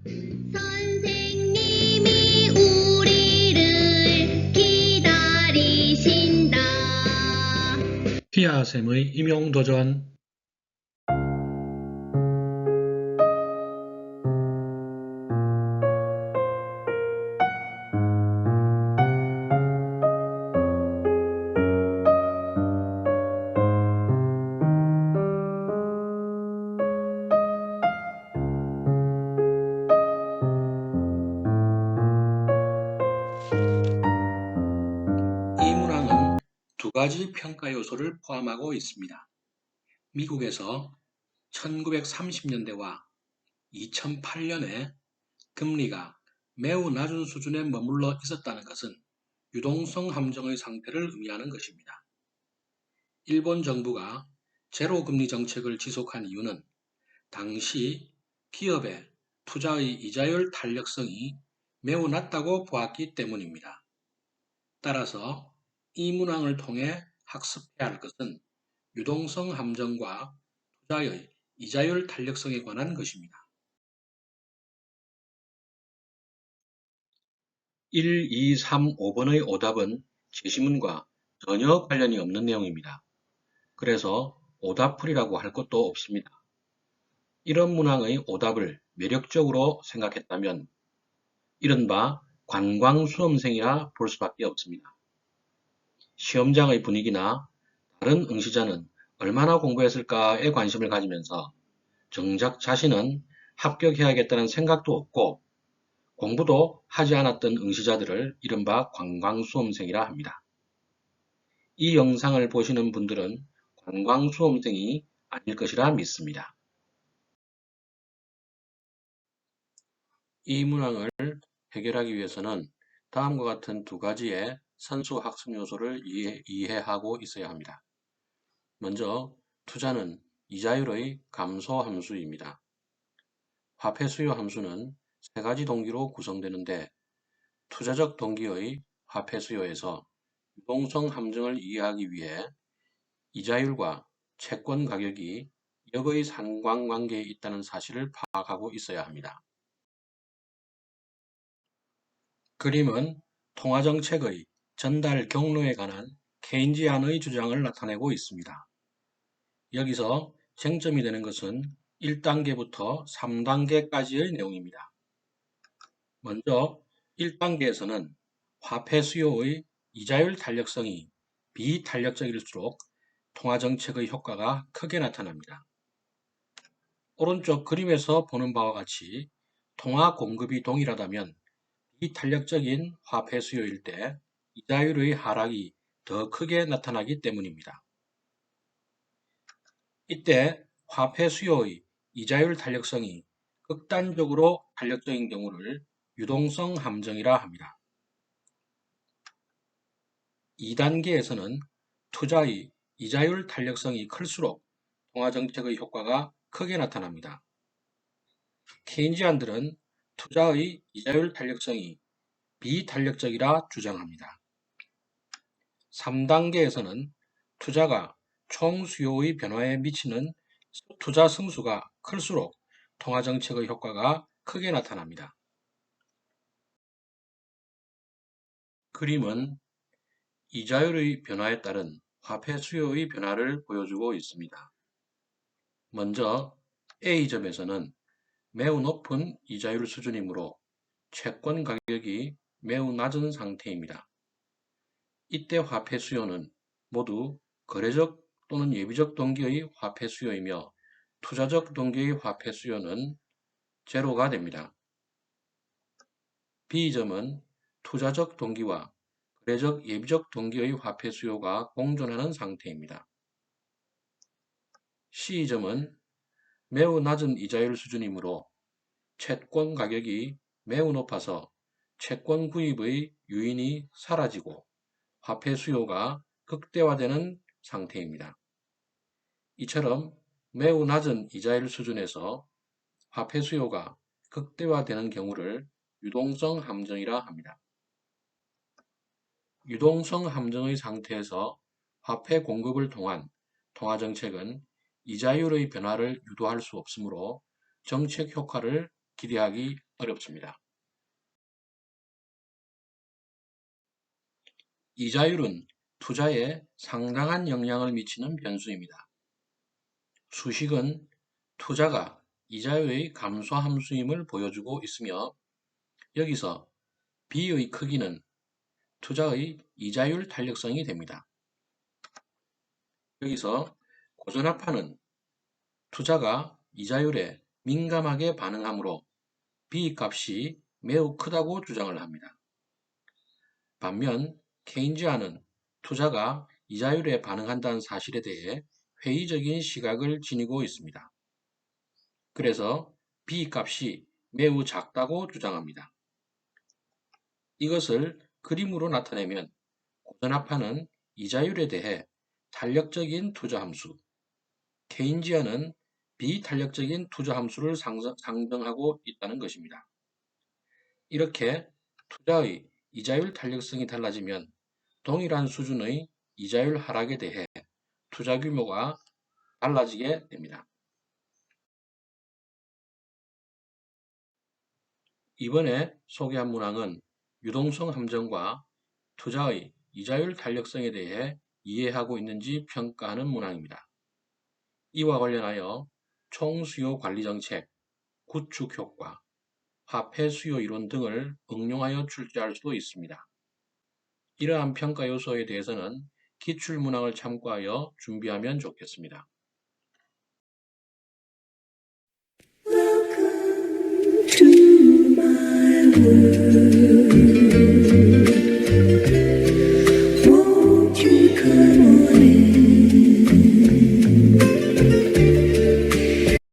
선생님이 우리를 기다리신다. 피아쌤의 임용도전. 이 문항은 두 가지 평가 요소를 포함하고 있습니다. 미국에서 1930년대와 2008년에 금리가 매우 낮은 수준에 머물러 있었다는 것은 유동성 함정의 상태를 의미하는 것입니다. 일본 정부가 제로금리 정책을 지속한 이유는 당시 기업의 투자의 이자율 탄력성이 매우 낮다고 보았기 때문입니다. 따라서 이 문항을 통해 학습해야 할 것은 유동성 함정과 투자의 이자율 탄력성에 관한 것입니다. 1, 2, 3, 5번의 오답은 제시문과 전혀 관련이 없는 내용입니다. 그래서 오답풀이라고 할 것도 없습니다. 이런 문항의 오답을 매력적으로 생각했다면 이른바 관광수험생이라 볼 수밖에 없습니다. 시험장의 분위기나 다른 응시자는 얼마나 공부했을까에 관심을 가지면서 정작 자신은 합격해야겠다는 생각도 없고 공부도 하지 않았던 응시자들을 이른바 관광수험생이라 합니다. 이 영상을 보시는 분들은 관광수험생이 아닐 것이라 믿습니다. 이 문항을 해결하기 위해서는 다음과 같은 두 가지의 선수 학습 요소를 이해하고 있어야 합니다. 먼저 투자는 이자율의 감소 함수입니다. 화폐 수요 함수는 세 가지 동기로 구성되는데 투자적 동기의 화폐 수요에서 유동성 함정을 이해하기 위해 이자율과 채권 가격이 역의 상관관계에 있다는 사실을 파악하고 있어야 합니다. 그림은 통화정책의 전달 경로에 관한 케인지안의 주장을 나타내고 있습니다. 여기서 쟁점이 되는 것은 1단계부터 3단계까지의 내용입니다. 먼저 1단계에서는 화폐 수요의 이자율 탄력성이 비탄력적일수록 통화정책의 효과가 크게 나타납니다. 오른쪽 그림에서 보는 바와 같이 통화 공급이 동일하다면 비탄력적인 화폐 수요일 때 이자율의 하락이 더 크게 나타나기 때문입니다. 이때 화폐 수요의 이자율 탄력성이 극단적으로 탄력적인 경우를 유동성 함정이라 합니다. 2단계에서는 투자의 이자율 탄력성이 클수록 통화정책의 효과가 크게 나타납니다. 케인지안들은 투자의 이자율 탄력성이 비탄력적이라 주장합니다. 3단계에서는 투자가 총 수요의 변화에 미치는 투자 승수가 클수록 통화정책의 효과가 크게 나타납니다. 그림은 이자율의 변화에 따른 화폐 수요의 변화를 보여주고 있습니다. 먼저 A점에서는 매우 높은 이자율 수준이므로 채권 가격이 매우 낮은 상태입니다. 이때 화폐 수요는 모두 거래적 또는 예비적 동기의 화폐 수요이며 투자적 동기의 화폐 수요는 제로가 됩니다. B점은 투자적 동기와 거래적 예비적 동기의 화폐 수요가 공존하는 상태입니다. C점은 매우 낮은 이자율 수준이므로 채권 가격이 매우 높아서 채권 구입의 유인이 사라지고 화폐 수요가 극대화되는 상태입니다. 이처럼 매우 낮은 이자율 수준에서 화폐 수요가 극대화되는 경우를 유동성 함정이라 합니다. 유동성 함정의 상태에서 화폐 공급을 통한 통화정책은 이자율의 변화를 유도할 수 없으므로 정책 효과를 기대하기 어렵습니다. 이자율은 투자에 상당한 영향을 미치는 변수입니다. 수식은 투자가 이자율의 감소 함수임을 보여주고 있으며 여기서 B의 크기는 투자의 이자율 탄력성이 됩니다. 여기서 고전압파는 투자가 이자율에 민감하게 반응하므로 B 값이 매우 크다고 주장을 합니다. 반면 케인지아는 투자가 이자율에 반응한다는 사실에 대해 회의적인 시각을 지니고 있습니다. 그래서 B 값이 매우 작다고 주장합니다. 이것을 그림으로 나타내면 고전압파는 이자율에 대해 탄력적인 투자 함수, 케인지아는 비탄력적인 투자 함수를 상정하고 있다는 것입니다. 이렇게 투자의 이자율 탄력성이 달라지면 동일한 수준의 이자율 하락에 대해 투자 규모가 달라지게 됩니다. 이번에 소개한 문항은 유동성 함정과 투자의 이자율 탄력성에 대해 이해하고 있는지 평가하는 문항입니다. 이와 관련하여 총수요 관리정책, 구축효과, 화폐 수요 이론 등을 응용하여 출제할 수도 있습니다. 이러한 평가 요소에 대해서는 기출문항을 참고하여 준비하면 좋겠습니다.